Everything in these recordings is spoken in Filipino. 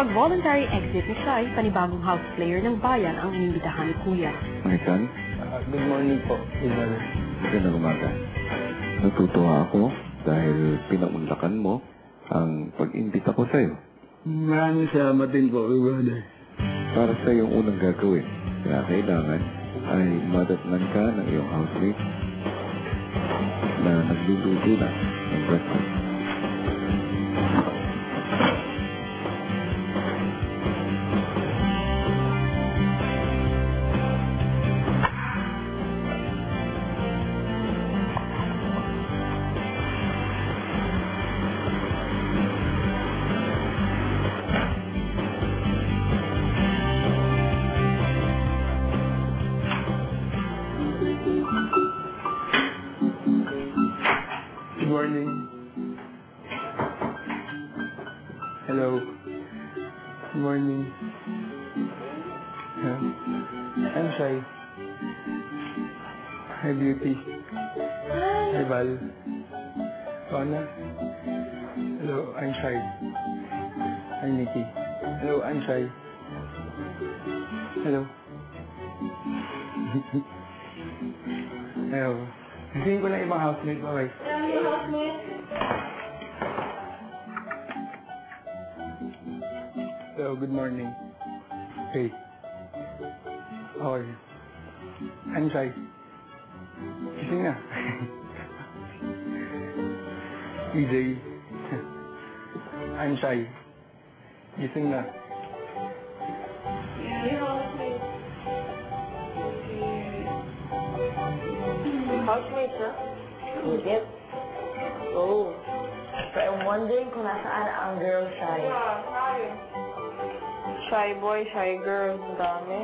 pag-voluntary exit ni Shai, panibagong house player ng bayan ang inimbitahan ni Kuya. Maikan? Good morning po. Good morning. Magandang umaga. Natutuwa ako dahil pinaunlakan mo ang pag-imbita ko sa'yo. Maraming salamat din po, brother. Para sa iyong unang gagawin, kaya kailangan ay madatnan ka ng iyong housemate na nagluluto na ng breakfast. Good morning. Hello. Good morning. I'm Shai. Hi, Beauty. Hi, Val. Rona. Hello, I'm Shai. Hi, Nikki. Hello, I'm Shai. Hello. Hello. Hingin ko lang ibang housemate mo, guys. Hello, good morning. Hey. How are you? I'm Shai. Gising na. EJ. I'm Shai. Gising na. Housemates, ha? Yep. Oh. So I'm wondering kung nasaan ang girl Shai. Shy boy, shy girl. Ang dami.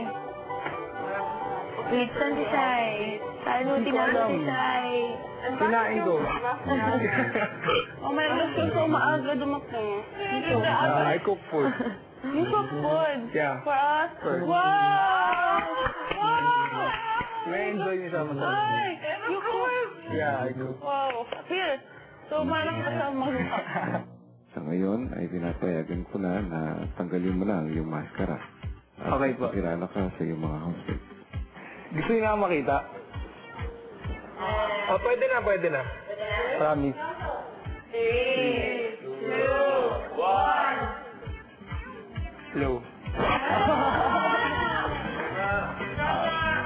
Wait, saan si Shai? Salutin natin si Shai. Kinain ko. Oh my God, gusto umaaga dumakbo. Dito. I cook food. You cook food? Yeah. For us? For- Wow! Wow! May enjoy niyo sa mga. Ay! You cook? Yeah, I cook. Wow! Here! So, parang kasama maglupa. Sa ngayon ay pinapayagan ko na tanggalin mo na ang iyong maskara. At Okay po. makilala ka sa iyong mga housemate. Gusto niyo nga makita? Oh, pwede na, pwede na. Promise. 3, 2, 1. Hello.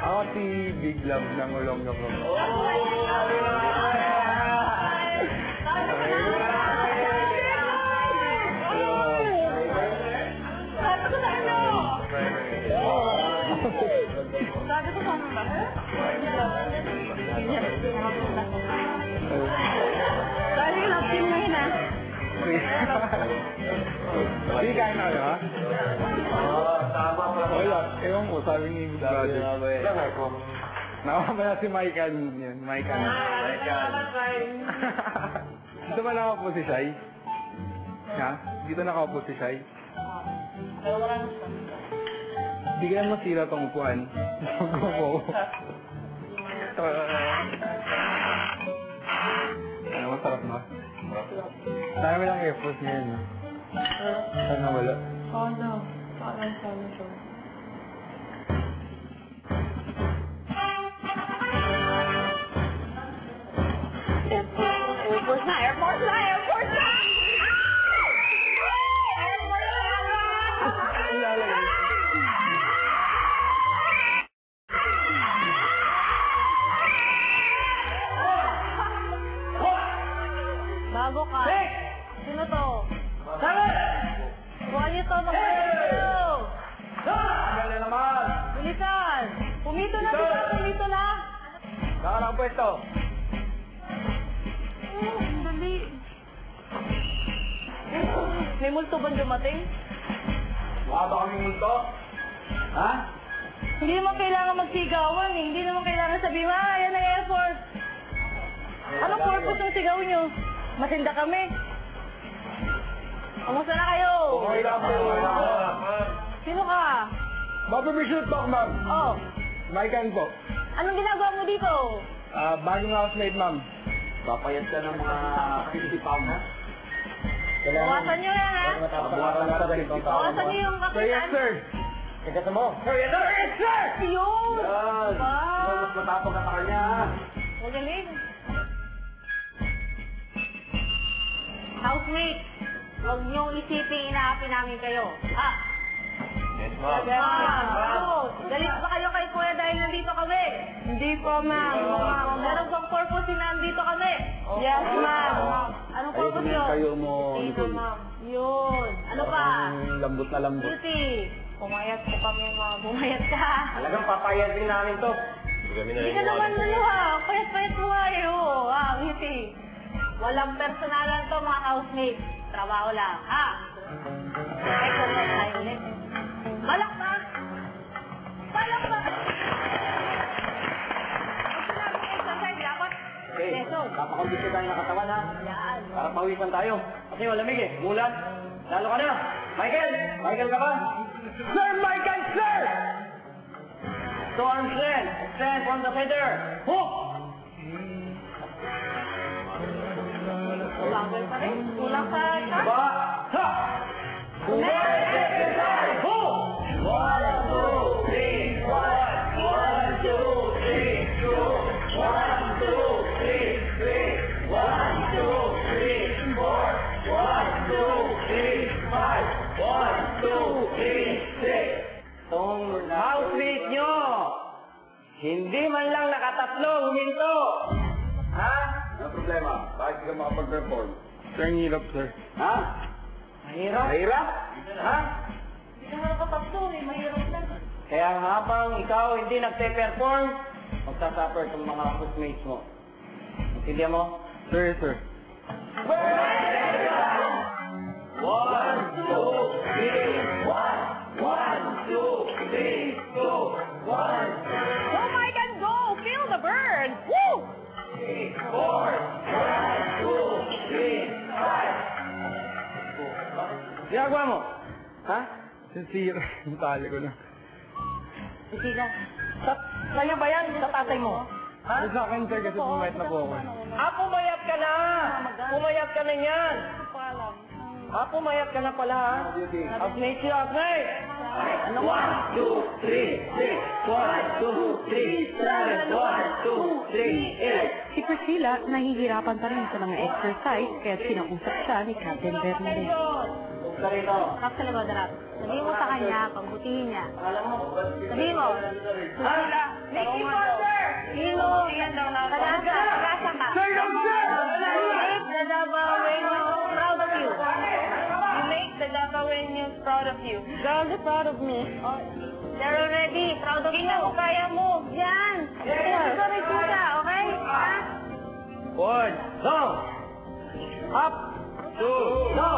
Ako si Big Love ng Olonga po. Sabi ko saan ba? Sorry, love team na yun, ha? Hindi kain na kayo, ha? Wala. Ewan ko, sabi ni Big Brother. Nakamaya si Maikan yun. Maikan. Dito ba nakaupo si Shai? Ha? Dito nakaupo si Shai? Hindi ka naman masira tong upuan. Gupo. Ano, masarap ba? Dami lang effort ngayon. Sana wala. Sana. Parang sana siya. Airport na! Airport na! Airport na! Bago ka. Sino to? Buwan niyo to, mag-ano. Galing naman! Bilisan! Pumito na, bilisan! Pumito na! Nakarang pwesto! Ang dali. May multo ba dumating? Wala ba kaming multo? Ha? Hindi naman kailangan magsigawan eh. Hindi naman kailangan sabihin, yan ang airport. Anong purpose ng sigaw nyo? Masinda kami. Kamusta na kayo? Okay lang po. Sino ka? Mapapishoot talk, ma'am. Oh, Maikan po. anong ginagawa mo dito? Bagong housemate, ma'am. Papayat ka ng mga 50 pounds, ha? Bawasan nyo yan, ha? Bawasan nyo yung kakitan. sir. Kagata mo. Sir, yes, sir! Yes, sir! Yun! Yan. Wow! Mas matapang ka sa kanya, ha? Magaling. Housemate, huwag niyong isipin inaapi namin kayo. Ah! Yes, Galit ba kayo kay Kuya dahil nandito kami? Hindi po, ma'am. Meron bang purpose na nandito kami? Yes, ma'am. Anong purpose yun? kayo mo. Dito, ma'am. Yun. Ano pa? Lambot na lambot. Beauty. Pumayat po kami, ma'am. Pumayat ka. Talagang papayad din namin to. Hindi ka naman ano ha. Payat-payat mo nga eh. Oo, Beauty. Walang personalan to, mga housemate. Trabaho lang, ha? Exercise tayo ulit. Balak na! Balak na! Gusto namin exercise, dapat. Okay, papakondisyo tayo ng katawan, ha? Yan. Para pawisan tayo. Kasi malamig eh. Mulan. Lalo ka na. Michael! Michael ka ba? Sir Michael, sir! So, arm strength from the feather. Hook! Bagal pa rin. Kulang sa ka. Ba! Ha! Exercise! Hook! 1, 2, 3, 1, 1, 2, 3, 2, 1, 2, 3, 3, 1, 2, 3, 4, 1, 2, 3, 5, 1, 2, 3, 6. Itong housemate nyo, hindi man lang nakatatlo, huminto. Ha? Ano problema? Bakit ka makapag-perform? Sir, ang hirap, sir. Ha? Mahirap? Mahirap? Ha? Hindi ka nakatatlo eh. Mahirap lang. Kaya habang ikaw hindi nagpe-perform, magsasuffer itong mga housemates mo. Intindihan mo? Sir, sir. 1, 2, 3, 1, 1, 2, 3, 2, 1, Go, Mike, and go! Feel the bird! Woo! 3, 4, 1, 2, 3, 5. Ginagawa mo? Ha? Sisira. Ang tali ko na. Sige ka. Sa'yo ba yan? Sa tatay mo? Ha? Sa akin, sir, kasi pumayat na po ako. Pumayat ka na! Pumayat ka na yan! Hindi ko alam. Pumayat ka na pala, ha? Housemate siya, housemate! Ano? 1, 2, 3, 6, 1, 2, 3, 7, 1, 2, 3, 8. Si Priscilla nahihirapan pa rin sa mga exercise kaya sinausap siya ni Captain Bernadette. Huwag ka rito. Harap sa likod, harap. Sabihin mo sa kanya, pagbutihin niya. Alam mo? Sabihin mo. Ha? Mickey Monster! Sino? Tagasa ka. Sir, no, sir! You make the Davao Rangers proud of you. You make the Davao Rangers proud of you. Girl, they're proud of me. They're already proud of you. Ikaw, kaya mo. Yan. Ito rin siya, okay? Ha? Forward. No! Up! 2, no!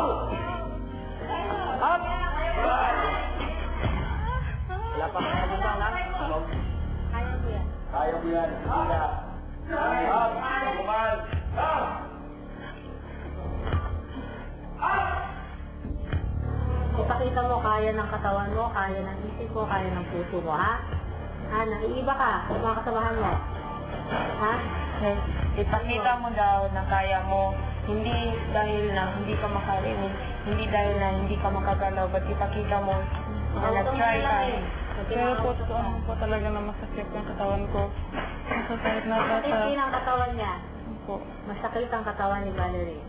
Up! Wala pa kayo nabundang, ha? Kaya mo yan. Kaya mo yan. Up! Up! Kuman! Up! Up! Ipakita mo, kaya ng katawan mo, kaya ng isip mo, kaya ng puso mo, ha? Ha? Naiiba ka sa mga kasamahan mo. Ha? Ipakita mo daw na kaya mo, hindi dahil na hindi ka makarinig, hindi dahil na hindi ka makagalaw, but ipakita mo na nag-try ka. Pero po, totoo po talaga na masakit yung katawan ko. Masakit na Masakit ang katawan niya. po. Masakit ang katawan ni Valerie.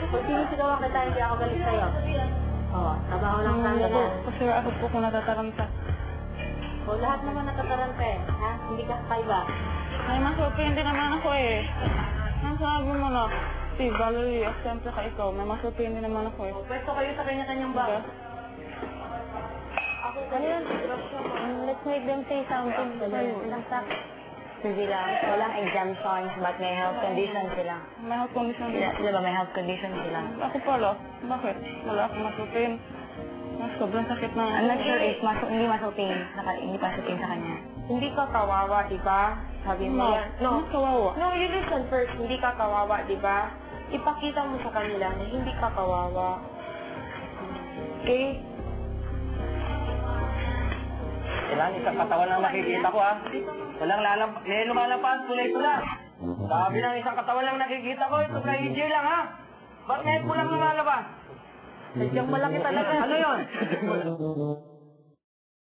Kung sinisigawan kita, hindi ako galit sa'yo. Oo, trabaho lang kami Po, na. kasi ako po kung natataranta. O, lahat naman natataranta eh. Ha? Hindi ka kaiba. Ay, masurpindi naman ako eh. Ang sabi mo na, si Valerie, siyempre ka ikaw, may masurpindi naman ako eh. O, pwesto kayo sa kanya-kanyang bag. Ano yun? Let's make them say something. Hindi lang. Walang exemptions, but may health conditions sila. May health condition. Di ba may health conditions sila? Ako pala, bakit? Wala akong masurpin. Sobrang sakit na. I'm not sure if hindi masupin. Hindi pasupin sa kanya. Hindi ka kawawa, di ba? Sabi mo yan. No, kawawa. No, you listen first. Hindi ka kawawa, di ba? Ipakita mo sa kanila na hindi ka kawawa. Okay? Kailangan isang katawan lang nakikita ko, ha? Walang lumalapad, kulay pula. Sabi ng isang katawan lang nakikita ko, ito kay EJ lang, ha? Ba't ngayon mo lang lumalabas? Sadyang malaki talaga. Ano yun?